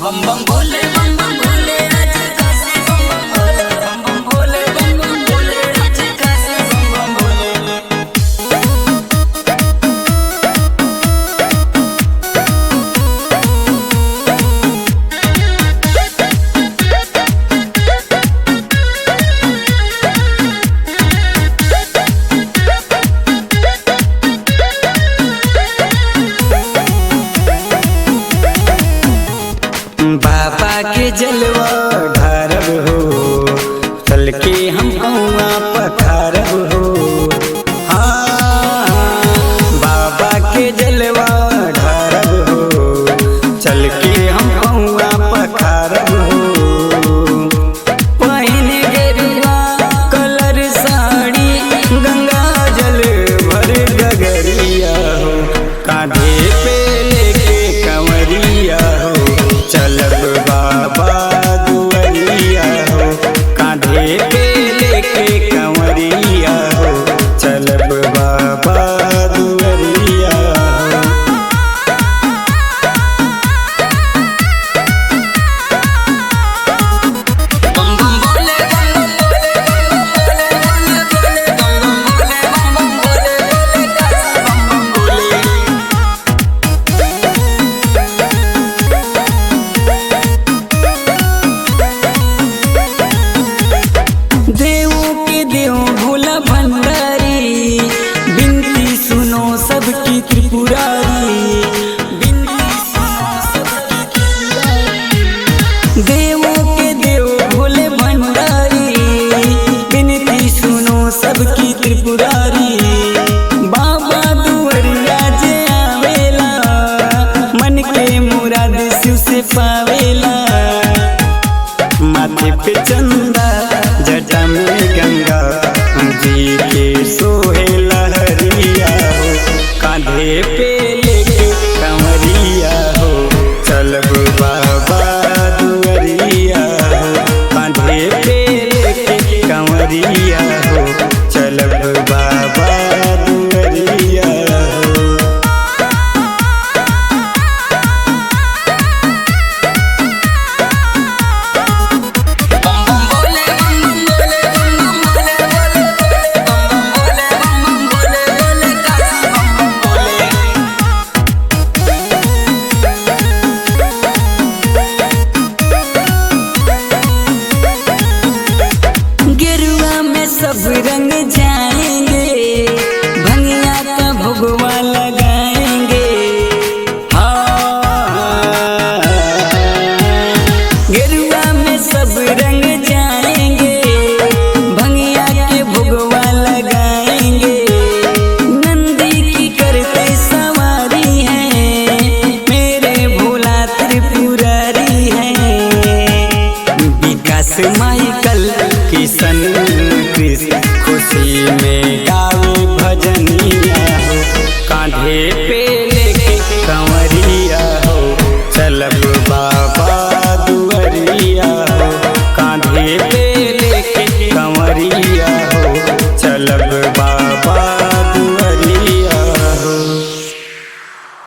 बम बम भोले आज काशी बम बम भोले आज काशी बम भोले। बाबा के जलवा ढारब हो, चल के हम कौआ पखारब हो। हाँ, बाबा के जलवा ढारब हो, चल के हम कौआ पखारब हो। पहिन गेरुआ कलर साड़ी, गंगा जल भर गगरिया हो, कांधे पे लेके कंवरिया हो, चलब बाबा दुआरिया हो। कांधे पे लेके कंवरिया हो, चलब बाबा दुआरिया हो। बम बम भोले काशी बम भोले। देवों के देव भोला भंडारी, बिनती सुनो सबकी त्रिपुरारी। बिनती सुनो सबकी त्रिपुरारी। देवों के देव भोले भंडारी, बिनती सुनो सबकी त्रिपुरारी। बाबा दुआरिया जे आवेला, मन के मुराद शिव से पावेला। माथे पे चंदा, जटा में गंगा, जी के सोहे लहरिया हो। कांधे पे लेके कंवरिया हो, चलब बाबा दुआरिया हो। कांधे पे लेके कंवरिया हो, चलब बाबा दुआरिया हो। बम बम भोले काशी बम भोले। गेरुआ में सब रंग जाएंगे, भंगिया का भगवा लगाएंगे। हाँ, गेरुआ में सब रंग जाएंगे, भंगिया के भगवा लगाएंगे। नंदी की करते सवारी है, मेरे भोला त्रिपुरारी है। विकास माइकल किशन कृष्ण खुशी में गावे भजनिया हो, कांधे पे